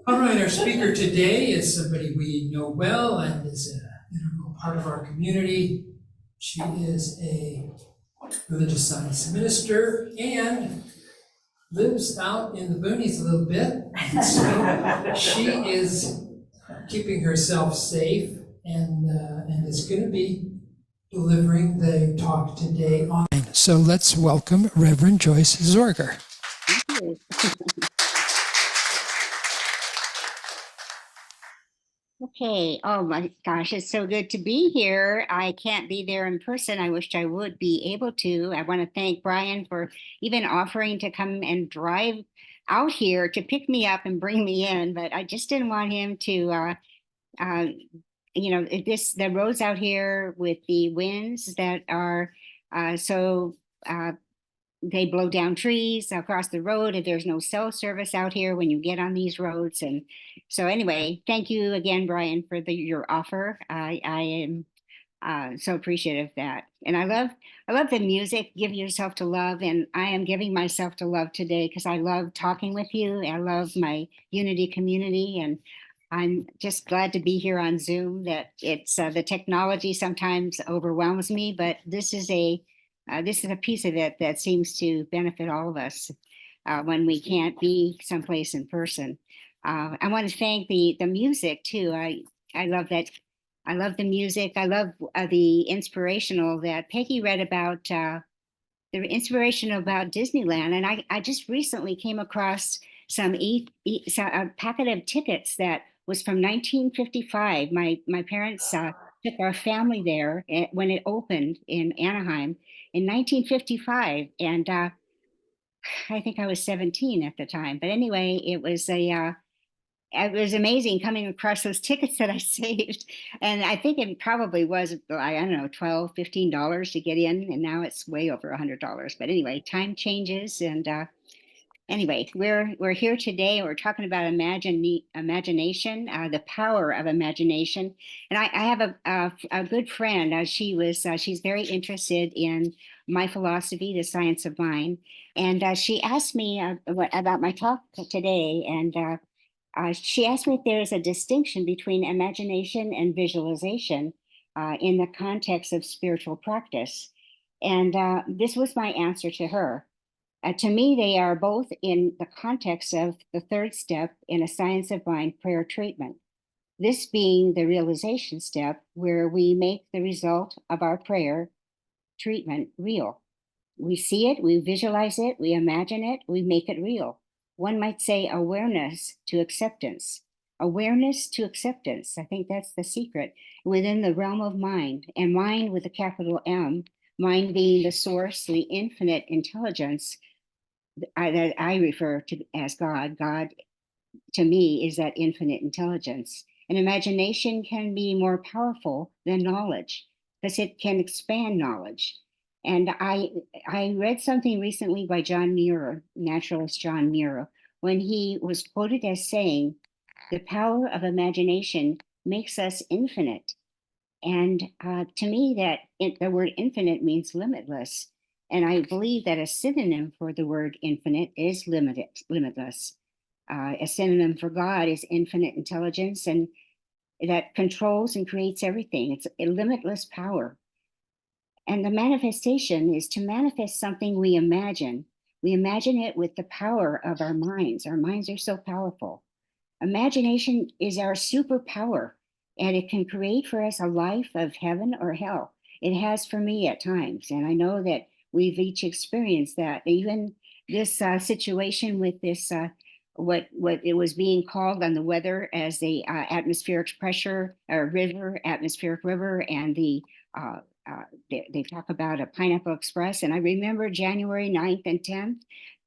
All right, our speaker today is somebody we know well and is an integral part of our community. She is a religious science minister and lives out in the boonies a little bit. So she is keeping herself safe and is going to be delivering the talk today on. So let's welcome Reverend Joyce Zorger. Thank you. Okay. Oh my gosh, it's so good to be here. I can't be there in person. I wished I would be able to. I want to thank Brian for even offering to come and drive out here to pick me up and bring me in, but I just didn't want him to uh, the roads out here with the winds that are so they blow down trees across the road and there's no cell service out here when you get on these roads. And so anyway, thank you again, Brian, for your offer. I am so appreciative of that. And I love the music, Give Yourself to Love. And I am giving myself to love today because I love talking with you. I love my Unity community, and I'm just glad to be here on Zoom. That it's the technology sometimes overwhelms me, but this is a piece of it that seems to benefit all of us when we can't be someplace in person. I want to thank the music too. I love that. I love the music. I love the inspirational that Peggy read about, the inspiration about Disneyland. And I just recently came across a packet of tickets that was from 1955. My parents took our family there when it opened in Anaheim in 1955. And I think I was 17 at the time. But anyway, it was amazing coming across those tickets that I saved. And I think it probably was, I don't know, $12, $15 to get in. And now it's way over $100. But anyway, time changes. And anyway, we're here today. We're talking about imagination, the power of imagination. And I have a good friend. She's very interested in my philosophy, the science of mind. And she asked me about my talk today. And she asked me if there is a distinction between imagination and visualization in the context of spiritual practice. And this was my answer to her. To me, they are both in the context of the third step in a science of mind prayer treatment. This being the realization step where we make the result of our prayer treatment real. We see it, we visualize it, we imagine it, we make it real. One might say awareness to acceptance. Awareness to acceptance. I think that's the secret within the realm of mind, and mind with a capital M, mind being the source, the infinite intelligence that I refer to as God. God to me is that infinite intelligence. And imagination can be more powerful than knowledge because it can expand knowledge. And I read something recently by John Muir, naturalist John Muir, when he was quoted as saying, "The power of imagination makes us infinite." And to me, the word infinite means limitless. And I believe that a synonym for the word infinite is limitless. A synonym for God is infinite intelligence, and that controls and creates everything. It's a limitless power. And the manifestation is to manifest something we imagine. We imagine it with the power of our minds. Our minds are so powerful. Imagination is our superpower, and it can create for us a life of heaven or hell. It has for me at times, and I know that we've each experienced that. Even this situation with this, what it was being called on the weather as the atmospheric pressure or river, atmospheric river, and uh, they talk about a Pineapple Express. And I remember January 9th and 10th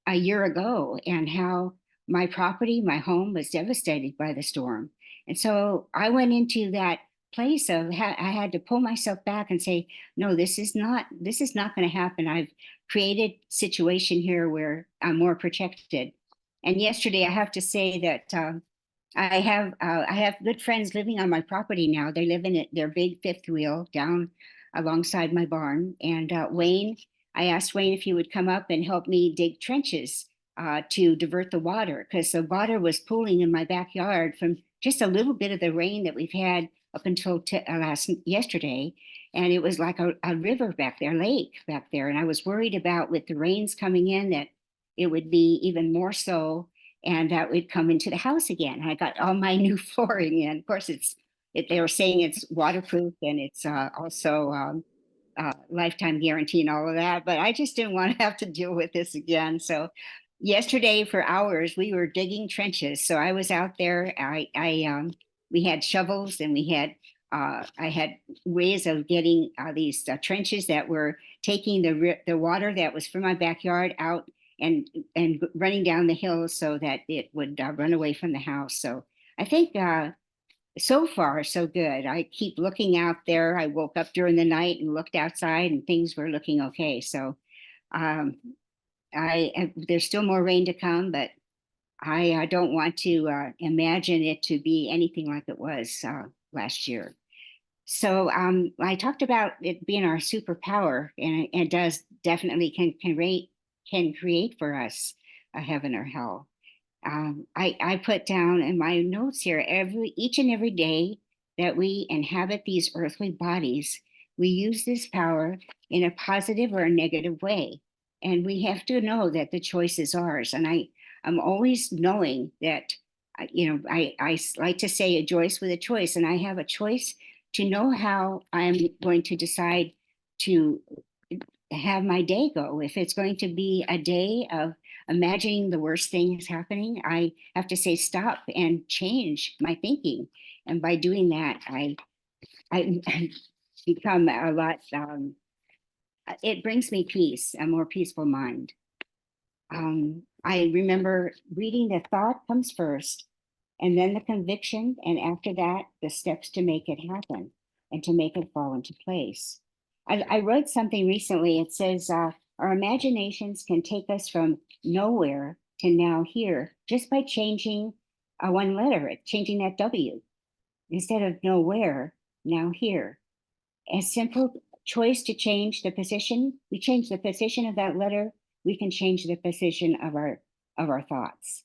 a year ago, and how my property, my home was devastated by the storm. And so I went into that place of I had to pull myself back and say, no, this is not going to happen. I've created situation here where I'm more protected. And yesterday I have to say that I have good friends living on my property now. They live in their big fifth wheel down alongside my barn. And Wayne, I asked Wayne if he would come up and help me dig trenches to divert the water, because the water was pooling in my backyard from just a little bit of the rain that we've had up until yesterday. And it was like a river back there, lake back there. And I was worried about, with the rains coming in, that it would be even more so, and that would come into the house again. I got all my new flooring in. Of course, they were saying it's waterproof, and it's also lifetime guarantee and all of that, but I just didn't want to have to deal with this again. So yesterday for hours we were digging trenches. So I was out there. We had shovels, and I had ways of getting these trenches that were taking the water that was from my backyard out and running down the hill so that it would run away from the house. So I think so far so good. I keep looking out there. I woke up during the night and looked outside, and things were looking okay. So um, there's still more rain to come, but I don't want to imagine it to be anything like it was last year. So I talked about it being our superpower, and it does definitely can create for us a heaven or hell. I put down in my notes here, each and every day that we inhabit these earthly bodies, we use this power in a positive or a negative way. And we have to know that the choice is ours. And I'm always knowing that, I like to say a Joyce with a choice, and I have a choice to know how I'm going to decide to have my day go. If it's going to be a day of imagining the worst thing is happening, I have to say stop and change my thinking. And by doing that, I become a lot. It brings me peace, a more peaceful mind. I remember reading the thought comes first, and then the conviction, and after that, the steps to make it happen and to make it fall into place. I read something recently. It says our imaginations can take us from nowhere to now here just by changing one letter, changing that W. Instead of nowhere, now here. A simple choice to change the position. We change the position of that letter, we can change the position of our thoughts.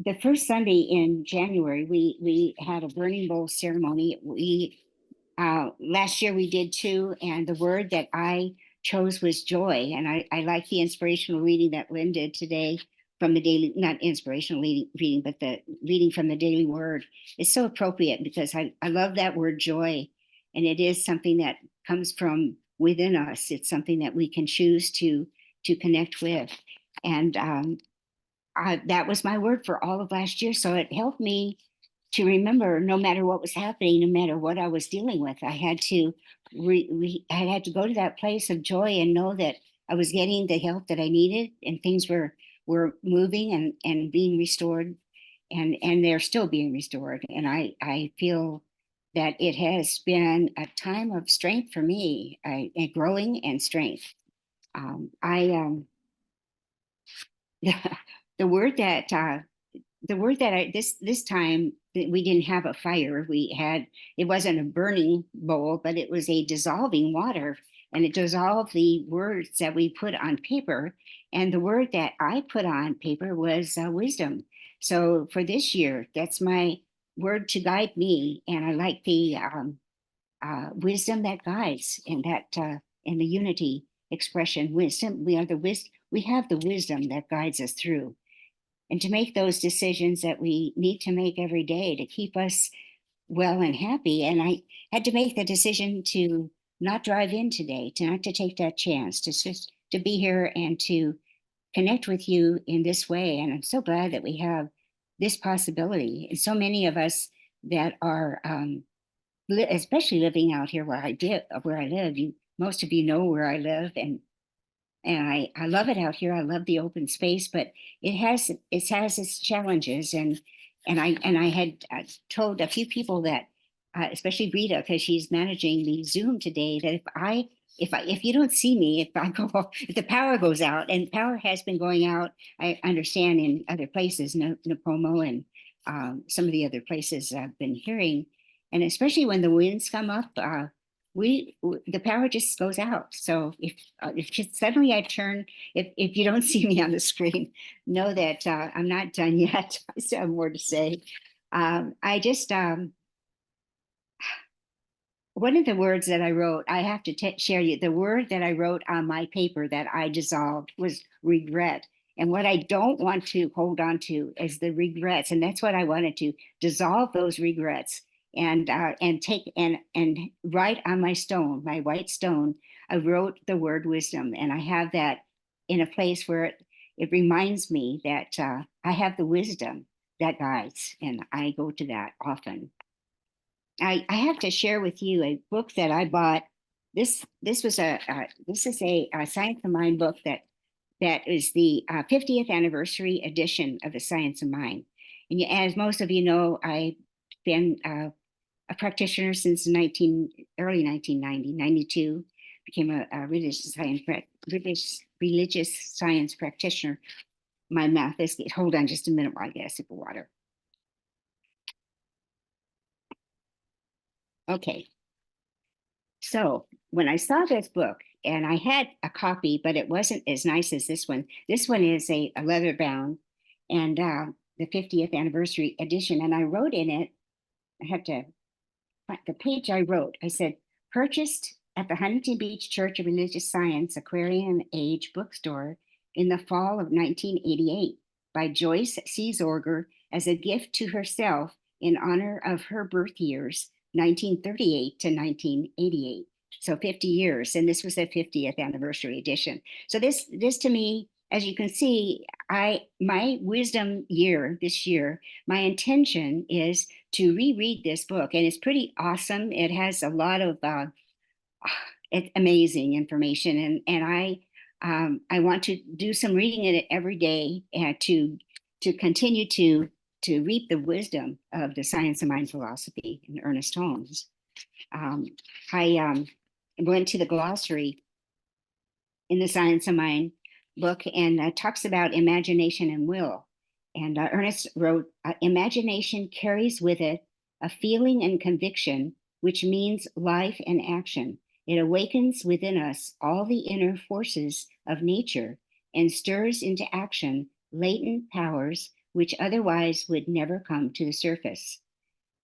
The first Sunday in January, we had a burning bowl ceremony. Last year we did two, and the word that I chose was joy. And I like the inspirational reading that Lynn did today from the daily, not inspirational reading, but the reading from the daily word is so appropriate, because I love that word joy. And it is something that comes from within us. It's something that we can choose to connect with. And that was my word for all of last year. So it helped me to remember, no matter what was happening, no matter what I was dealing with, I had to I had to go to that place of joy and know that I was getting the help that I needed, and things were moving and being restored, and they're still being restored. And I feel that it has been a time of strength for me, and growing and strength. The word that this time we didn't have a fire. It wasn't a burning bowl, but it was a dissolving water, and it dissolved the words that we put on paper. And the word that I put on paper was wisdom. So for this year, that's my word to guide me. And I like the wisdom that guides, and that in the unity expression, wisdom. We have the wisdom that guides us through, and to make those decisions that we need to make every day to keep us well and happy. And I had to make the decision to not drive in today, to not to take that chance, to just to be here and to connect with you in this way. And I'm so glad that we have this possibility. And so many of us that are, especially living out here where I live. Most of you know where I live, and I love it out here. I love the open space, but it has its challenges. And I had told a few people that, especially Rita, because she's managing the Zoom today, that if you don't see me, if the power goes out, and power has been going out, I understand in other places, Napomo and some of the other places I've been hearing, and especially when the winds come up, the power just goes out. So if just suddenly I turn, if you don't see me on the screen, know that I'm not done yet. I still have more to say. I just one of the words that I wrote, I have to share you, the word that I wrote on my paper that I dissolved was regret. And what I don't want to hold on to is the regrets. And that's what I wanted to dissolve those regrets and take and write on my stone, my white stone, I wrote the word wisdom. And I have that in a place where it reminds me that I have the wisdom that guides, and I go to that often. I have to share with you a book that I bought. This was this is a Science of Mind book that is the 50th anniversary edition of the Science of Mind. And as most of you know, I've been a practitioner since early 1990, 92. Became a religious science practitioner. My mouth is, hold on just a minute while I get a sip of water. Okay. So when I saw this book, and I had a copy, but it wasn't as nice as this one. This one is a leather bound and the 50th anniversary edition. And I wrote in it, I have to find the page I wrote. I said, purchased at the Huntington Beach Church of Religious Science Aquarium Age bookstore in the fall of 1988 by Joyce C. Zorger as a gift to herself in honor of her birth years, 1938 to 1988. So 50 years, and this was the 50th anniversary edition. So this to me, as you can see, my wisdom year this year, my intention is to reread this book, and it's pretty awesome. It has a lot of it's amazing information, and I want to do some reading in it every day and to continue to reap the wisdom of the Science of Mind philosophy in Ernest Holmes. I went to the glossary in the Science of Mind book and talks about imagination and will. And Ernest wrote, imagination carries with it a feeling and conviction, which means life and action. It awakens within us all the inner forces of nature and stirs into action latent powers which otherwise would never come to the surface.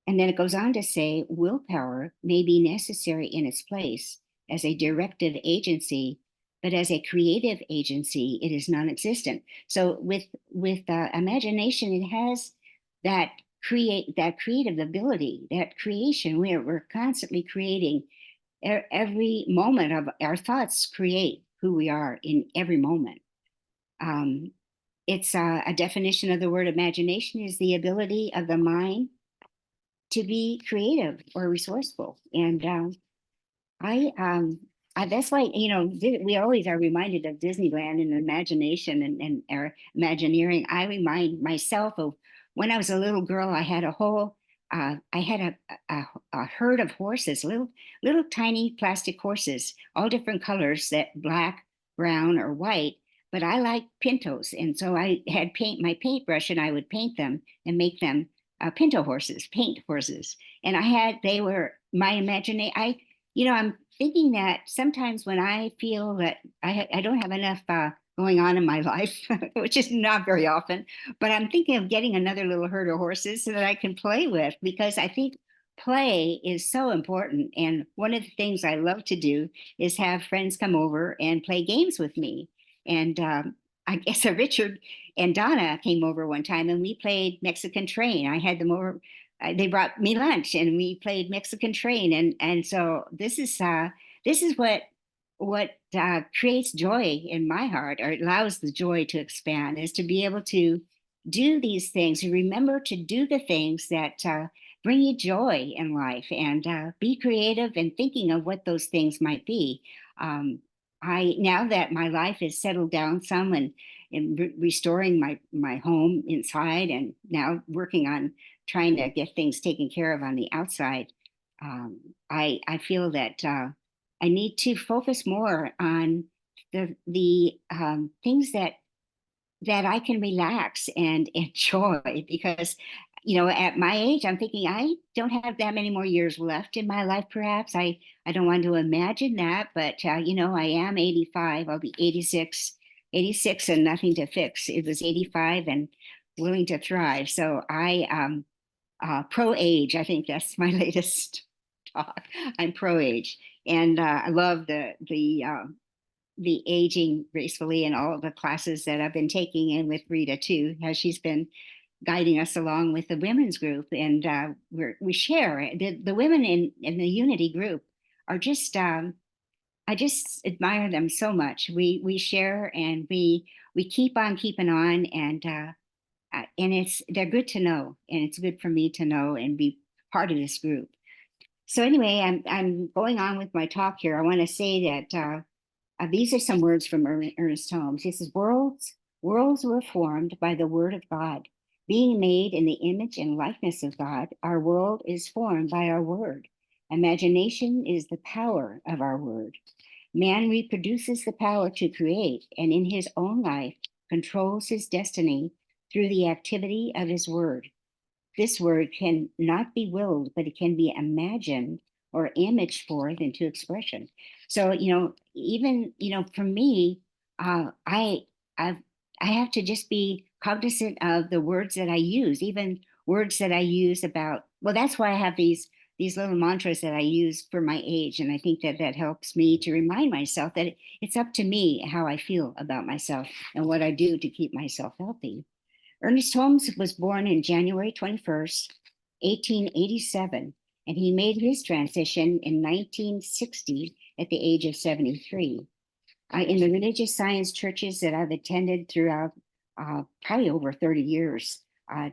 And then it goes on to say, willpower may be necessary in its place as a directive agency, but as a creative agency, it is non-existent. So with imagination, it has that creative ability, that creation, where we're constantly creating. Every moment of our thoughts create who we are in every moment. It's a definition of the word imagination is the ability of the mind to be creative or resourceful. And that's why, we always are reminded of Disneyland and imagination and our Imagineering. I remind myself of when I was a little girl, I had a herd of horses, little tiny plastic horses, all different colors, that black, brown, or white. But I like pintos, and so I had my paintbrush, and I would paint them and make them pinto horses, paint horses. And they were my imagination. I'm thinking that sometimes when I feel that I don't have enough going on in my life, which is not very often, but I'm thinking of getting another little herd of horses so that I can play with, because I think play is so important. And one of the things I love to do is have friends come over and play games with me. And I guess Richard and Donna came over one time and we played Mexican Train. I had them over. They brought me lunch and we played Mexican Train. And so this is what creates joy in my heart, or allows the joy to expand, is to be able to do these things. Remember to do the things that bring you joy in life, and be creative and thinking of what those things might be. Now that my life is settled down some, and restoring my home inside, and now working on trying to get things taken care of on the outside, I feel that I need to focus more on the things that I can relax and enjoy, because at my age, I'm thinking I don't have that many more years left in my life, perhaps. I don't want to imagine that, but, I am 85. I'll be 86, 86 and nothing to fix. It was 85 and willing to thrive. So pro age, I think that's my latest talk. I'm pro age. And I love the aging gracefully and all of the classes that I've been taking in with Rita too, as she's been guiding us along with the women's group. And we share the women in the Unity group are just, I just admire them so much. We share and we keep on keeping on, and they're good to know, and it's good for me to know and be part of this group. So anyway, I'm going on with my talk here. I want to say that these are some words from Ernest Holmes. He says, worlds were formed by the word of God. Being made in the image and likeness of God, our world is formed by our word. Imagination is the power of our word. Man reproduces the power to create, and in his own life controls his destiny through the activity of his word. This word can not be willed, but it can be imagined or imaged forth into expression. So, even, for me, I have to just be cognizant of the words that I use, even words that I use about, well, that's why I have these little mantras that I use for my age. And I think that helps me to remind myself that it's up to me how I feel about myself and what I do to keep myself healthy. Ernest Holmes was born in January 21st, 1887, and he made his transition in 1960 at the age of 73. In the religious science churches that I've attended throughout probably over 30 years,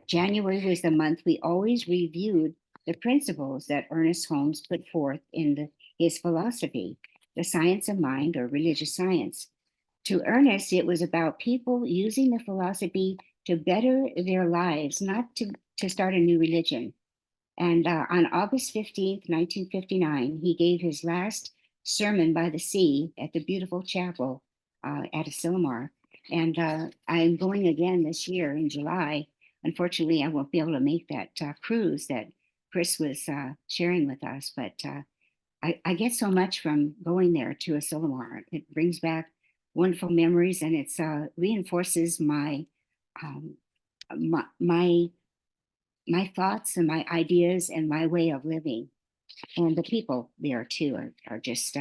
January was the month we always reviewed the principles that Ernest Holmes put forth in his philosophy, the science of mind or religious science. To Ernest, it was about people using the philosophy to better their lives, not to start a new religion. And on August 15th, 1959, he gave his last sermon by the sea at the beautiful chapel at Asilomar. And I'm going again this year in July. Unfortunately, I won't be able to make that cruise that Chris was sharing with us, but I get so much from going there to Asilomar. It brings back wonderful memories, and it reinforces um, my my thoughts and my ideas and my way of living. And the people there too are just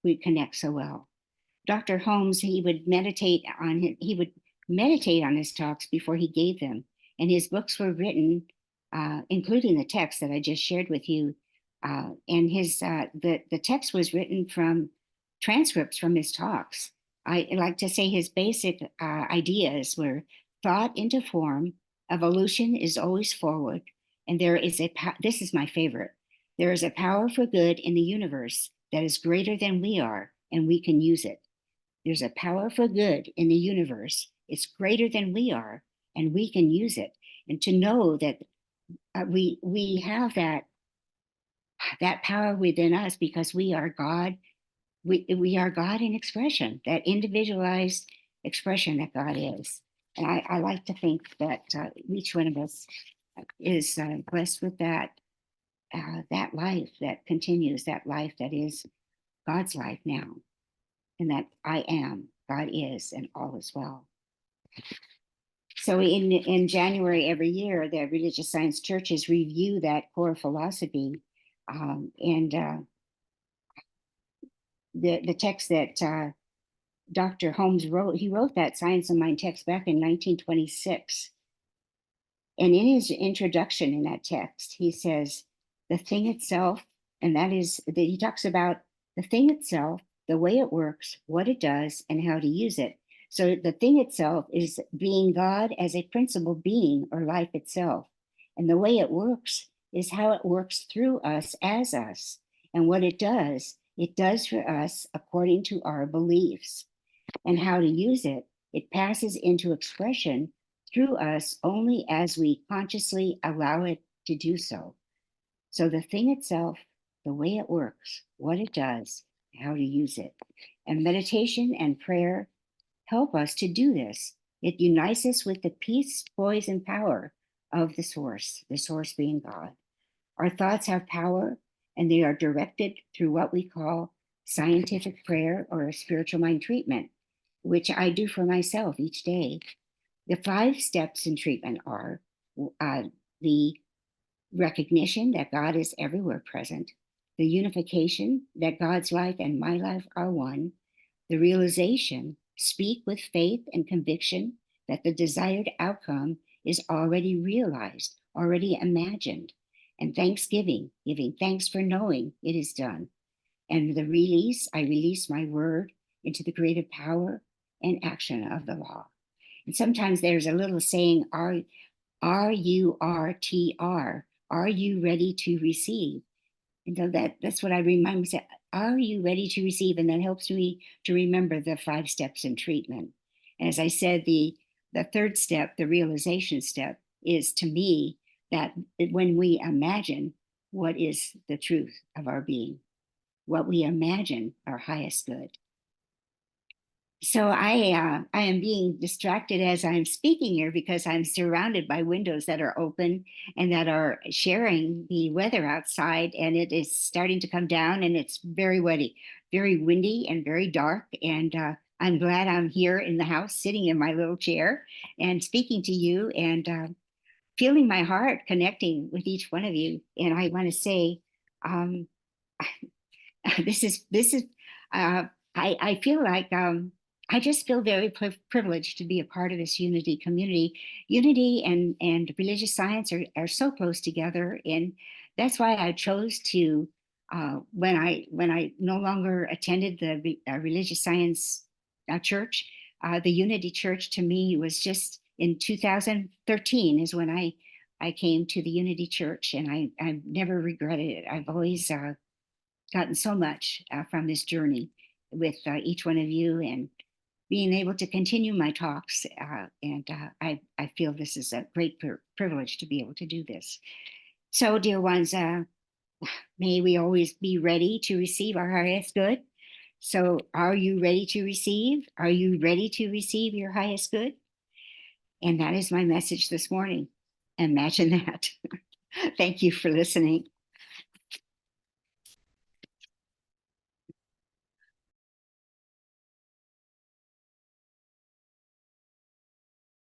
we connect so well. Dr. Holmes, he would meditate on his talks before he gave them, and his books were written, including the text that I just shared with you. And the text was written from transcripts from his talks. I like to say his basic ideas were thought into form, evolution is always forward, and this is my favorite. There is a power for good in the universe that is greater than we are, and we can use it. There's a power for good in the universe. It's greater than we are, and we can use it. And to know that we have that power within us because we are God. We are God in expression, that individualized expression that God is. And I like to think that each one of us is blessed with that life that continues, that life that is God's life now, and that I am, God is, and all is well. So in January every year, the religious science churches review that core philosophy, and the text that Dr. Holmes wrote. He wrote that Science of Mind text back in 1926. And in his introduction in that text, he says, the thing itself, and that is that he talks about the thing itself, the way it works, what it does, and how to use it. So the thing itself is being God as a principal being or life itself. And the way it works is how it works through us as us. And what it does for us according to our beliefs. And how to use it, it passes into expression through us only as we consciously allow it to do so. So the thing itself, the way it works, what it does, how to use it. And meditation and prayer help us to do this. It unites us with the peace, poise, and power of the source being God. Our thoughts have power, and they are directed through what we call scientific prayer or spiritual mind treatment, which I do for myself each day. The 5 steps in treatment are the recognition that God is everywhere present, the unification that God's life and my life are one, the realization, speak with faith and conviction that the desired outcome is already realized, already imagined, and thanksgiving, giving thanks for knowing it is done. And the release, I release my word into the creative power and action of the law. And sometimes there's a little saying, RURTR, are you ready to receive? And so that's what I remind myself. Are you ready to receive? And that helps me to remember the 5 steps in treatment. And as I said, the 3rd step, the realization step, is to me that when we imagine what is the truth of our being, what we imagine our highest good. So I am being distracted as I'm speaking here because I'm surrounded by windows that are open and that are sharing the weather outside, and it is starting to come down, and it's very windy and very dark. And I'm glad I'm here in the house, sitting in my little chair and speaking to you, and feeling my heart connecting with each one of you. And I want to say, um, this is I feel like I just feel very privileged to be a part of this unity community. Unity and religious science are so close together, and that's why I chose to when I no longer attended the religious science church, the Unity Church to me was just in 2013 is when I came to the Unity Church, and I never regretted it. I've always gotten so much from this journey with each one of you, and being able to continue my talks. I feel this is a great privilege to be able to do this. So, dear ones, may we always be ready to receive our highest good. So, are you ready to receive? Are you ready to receive your highest good? And that is my message this morning. Imagine that. Thank you for listening.